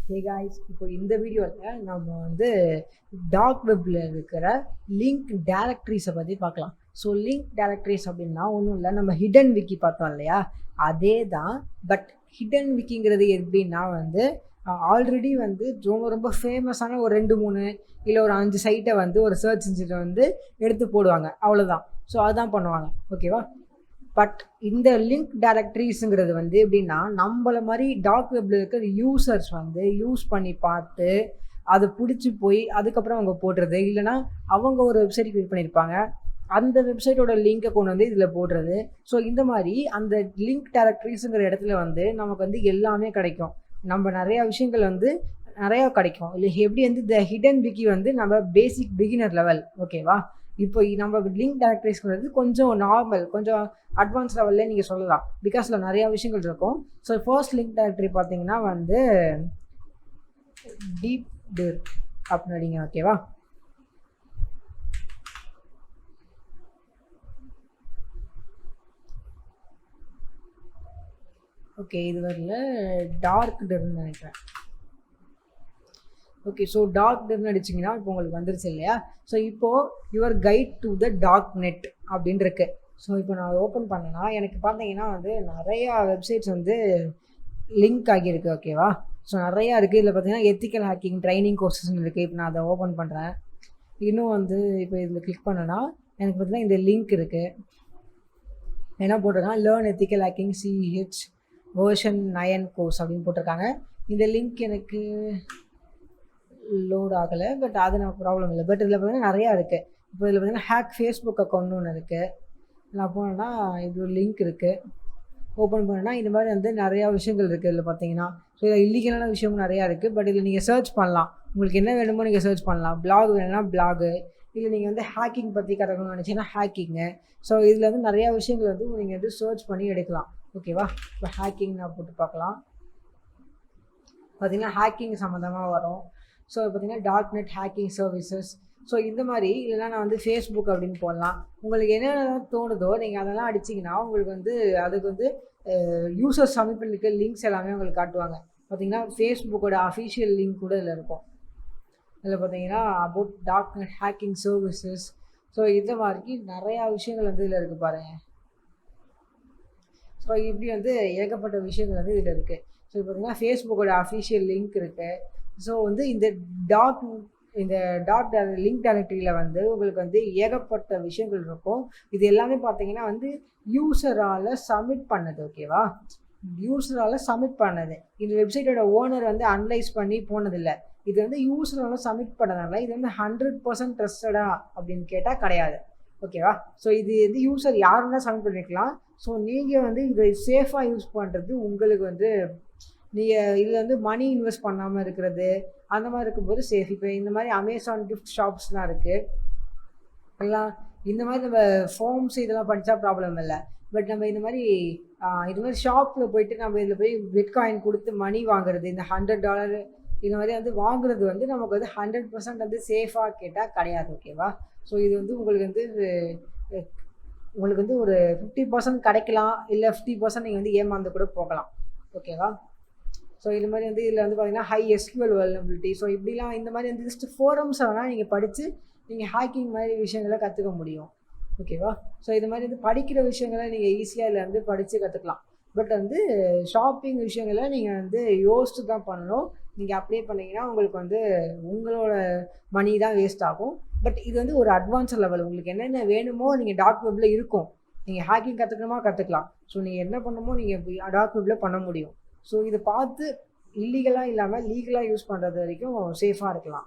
Hey guys, இப்போ இந்த வீடியோவில் நம்ம வந்து டார்க் வெப்பில் இருக்கிற லிங்க் டைரக்டரிஸை பற்றி பார்க்கலாம். ஸோ லிங்க் டைரக்டரிஸ் அப்படின்னா ஒன்றும் இல்லை, நம்ம ஹிடன் விக்கி பார்த்தோம் இல்லையா, அதே தான். பட் ஹிடன் விக்கிங்கிறது எப்படின்னா வந்து ஆல்ரெடி வந்து ரொம்ப ரொம்ப ஃபேமஸான ஒரு 2-3 இல்லை ஒரு 5 சைட்டை வந்து ஒரு சர்ச் இன்ஜினை வந்து எடுத்து போடுவாங்க, அவ்வளோதான். ஸோ அதுதான் பண்ணுவாங்க, ஓகேவா. பட் இந்த லிங்க் டைரக்டரிஸுங்கிறது வந்து எப்படின்னா, நம்மள மாதிரி டார்க் வெப்பில் இருக்கிற யூசர்ஸ் வந்து யூஸ் பண்ணி பார்த்து அதை பிடிச்சி போய் அதுக்கப்புறம் அவங்க போடுறது, இல்லைனா அவங்க ஒரு வெப்சைட் க்ரியேட் பண்ணியிருப்பாங்க, அந்த வெப்சைட்டோட லிங்கை கொண்டு வந்து இதில் போடுறது. ஸோ இந்த மாதிரி அந்த லிங்க் டைரக்டரிஸுங்கிற இடத்துல வந்து நமக்கு வந்து எல்லாமே கிடைக்கும். நம்ம நிறையா விஷயங்கள் வந்து நிறையா கிடைக்கும். இல்லை எப்படி வந்து இந்த ஹிடன் விக்கி வந்து நம்ம பேசிக் பிகினர் லெவல், ஓகேவா. இப்போ நம்ம லிங்க் டைரக்டரிஸ்ங்கிறது கொஞ்சம் நார்மல், கொஞ்சம் அட்வான்ஸ் லெவல்லே நீங்கள் சொல்லலாம், பிகாஸ் இதில் நிறையா விஷயங்கள் இருக்கும். ஸோ ஃபர்ஸ்ட் லிங்க் டைரக்டரி பார்த்தீங்கன்னா வந்து டீப் டிர் அப்படின்னு, ஓகேவா. ஓகே, இது வரல டார்க் டிர்னு நினைக்கிறேன். ஓகே, ஸோ டார்க் டிர்னு அடிச்சிங்கன்னா இப்போ உங்களுக்கு வந்துருச்சு இல்லையா. ஸோ இப்போது your guide to the dark net அப்படின்னு இருக்கு. ஸோ இப்போ நான் ஓப்பன் பண்ணேன்னா எனக்கு பார்த்தீங்கன்னா வந்து நிறையா வெப்சைட்ஸ் வந்து லிங்க் ஆகியிருக்கு, ஓகேவா. ஸோ நிறையா இருக்குது. இதில் பார்த்தீங்கன்னா எத்திக்கல் ஹேக்கிங் ட்ரைனிங் கோர்சஸ்ன்னு இருக்குது. இப்போ நான் அதை ஓப்பன் பண்ணுறேன். இன்னும் வந்து இப்போ இதில் கிளிக் பண்ணேன்னா எனக்கு பார்த்தீங்கன்னா இந்த லிங்க் இருக்குது. என்ன போட்டிருக்காங்க, learn ethical hacking CH version 9 course அப்படின்னு போட்டிருக்காங்க. இந்த லிங்க் எனக்கு லோட் ஆகலை, பட் அது நமக்கு ப்ராப்ளம் இல்லை. பட் இதில் பார்த்தீங்கன்னா நிறையா இருக்குது. இப்போ இதில் பார்த்தீங்கன்னா ஹேக் ஃபேஸ்புக் அக்கௌண்ட்னு ஒன்று இருக்குது. நான் போனேன்னா இது ஒரு லிங்க் இருக்குது. ஓப்பன் பண்ணேன்னா இந்த மாதிரி வந்து நிறையா விஷயங்கள் இருக்குது. இதில் பார்த்தீங்கன்னா ஸோ இதில் இல்லீகலான விஷயமும் நிறையா இருக்குது. பட் இதில் நீங்கள் சர்ச் பண்ணலாம், உங்களுக்கு என்ன வேணுமோ நீங்கள் சர்ச் பண்ணலாம். பிளாக் வேணும்னா பிளாகு, இல்லை நீங்கள் வந்து ஹேக்கிங் பற்றி கற்றுக்கணும்னு நினச்சிங்கன்னா ஹேக்கிங்கு. ஸோ இதில் வந்து நிறையா விஷயங்கள் வந்து நீங்கள் வந்து சர்ச் பண்ணி எடுக்கலாம், ஓகேவா. இப்போ ஹேக்கிங் நான் போட்டு பார்க்கலாம். பார்த்திங்கன்னா ஹேக்கிங் சம்மந்தமாக வரும். ஸோ பார்த்திங்கன்னா dark net hacking services. So இந்த மாதிரி இல்லைனா நான் வந்து ஃபேஸ்புக் அப்படின்னு போடலாம். உங்களுக்கு என்னென்ன தோணுதோ நீங்கள் அதெல்லாம் அடிச்சிங்கன்னா உங்களுக்கு வந்து அதுக்கு வந்து யூசர்ஸ் சப்மிட் பண்ணிருக்க லிங்க்ஸ் எல்லாமே உங்களுக்கு காட்டுவாங்க. பார்த்திங்கன்னா ஃபேஸ்புக்கோட அஃபிஷியல் லிங்க் கூட இதில் இருக்கும். இதில் பார்த்தீங்கன்னா about dark net hacking services. So இந்த மாதிரி நிறையா விஷயங்கள் வந்து இதில் இருக்குது பாருங்கள். ஸோ இப்படி வந்து ஏகப்பட்ட விஷயங்கள் வந்து இதில் இருக்குது. ஸோ இப்போ பார்த்தீங்கன்னா ஃபேஸ்புக்கோட அஃபிஷியல் லிங்க் இருக்குது. ஸோ வந்து இந்த டார்க் லிங்க் டைரக்டரியில் வந்து உங்களுக்கு வந்து ஏகப்பட்ட விஷயங்கள் இருக்கும். இது எல்லாமே பார்த்தீங்கன்னா வந்து யூசரால் சப்மிட் பண்ணது, ஓகேவா. யூசரால் சப்மிட் பண்ணது. இந்த வெப்சைட்டோட ஓனர் வந்து அனலைஸ் பண்ணி போனதில்லை. இது வந்து யூசரால் சப்மிட் பண்ணதுனால இது வந்து 100% ட்ரஸ்டடா அப்படின்னு கேட்டால் கிடையாது, ஓகேவா. ஸோ இது வந்து யூசர் யாருன்னா சப்மிட் பண்ணிக்கலாம். ஸோ நீங்கள் வந்து இதை சேஃபாக யூஸ் பண்ணுறது உங்களுக்கு வந்து நீங்கள் இதில் வந்து மணி இன்வெஸ்ட் பண்ணாமல் இருக்கிறது அந்த மாதிரி இருக்கும்போது சேஃப். இப்போ இந்த மாதிரி அமேசான் கிஃப்ட் ஷாப்ஸ்லாம் இருக்குது எல்லாம். இந்த மாதிரி நம்ம ஃபார்ம்ஸ் இதெல்லாம் படித்தா ப்ராப்ளம் இல்லை. பட் நம்ம இந்த மாதிரி ஷாப்பில் போயிட்டு நம்ம இதில் போய் பிட்காயின் கொடுத்து மணி வாங்குறது, இந்த $100 இந்த மாதிரி வந்து வாங்குறது வந்து நமக்கு வந்து 100% வந்து சேஃபாக கேட்டால் கிடையாது, ஓகேவா. ஸோ இது வந்து உங்களுக்கு வந்து ஒரு 50% கிடைக்கலாம், இல்லை 50% நீங்கள் வந்து ஏமாந்து கூட போகலாம், ஓகேவா. ஸோ இது மாதிரி வந்து இதில் வந்து பார்த்தீங்கன்னா ஹை SQL வல்னரபிலிட்டி. ஸோ இப்படிலாம் இந்த மாதிரி வந்து ஜஸ்ட் ஃபோரம்ஸை வேணால் நீங்கள் படித்து நீங்கள் ஹேக்கிங் மாதிரி விஷயங்களை கற்றுக்க முடியும், ஓகேவா. ஸோ இது மாதிரி வந்து படிக்கிற விஷயங்களை நீங்கள் ஈஸியாக இதில் வந்து படித்து கற்றுக்கலாம். பட் வந்து ஷாப்பிங் விஷயங்களை நீங்கள் வந்து யோசித்து தான் பண்ணணும். நீங்கள் அப்ளை பண்ணிங்கன்னா உங்களுக்கு வந்து உங்களோட மணி தான் வேஸ்ட் ஆகும். பட் இது வந்து ஒரு அட்வான்ஸ் லெவல். உங்களுக்கு என்னென்ன வேணுமோ நீங்கள் டார்க் வெப்பில் இருக்கும். நீங்கள் ஹேக்கிங் கற்றுக்கணுமா கற்றுக்கலாம். ஸோ நீங்கள் என்ன பண்ணணுமோ நீங்கள் டார்க் வெப்பில் பண்ண முடியும். ஸோ இதை பார்த்து இல்லீகலாக இல்லாமல் லீகலாக யூஸ் பண்ணுறது வரைக்கும் சேஃபாக இருக்கலாம்.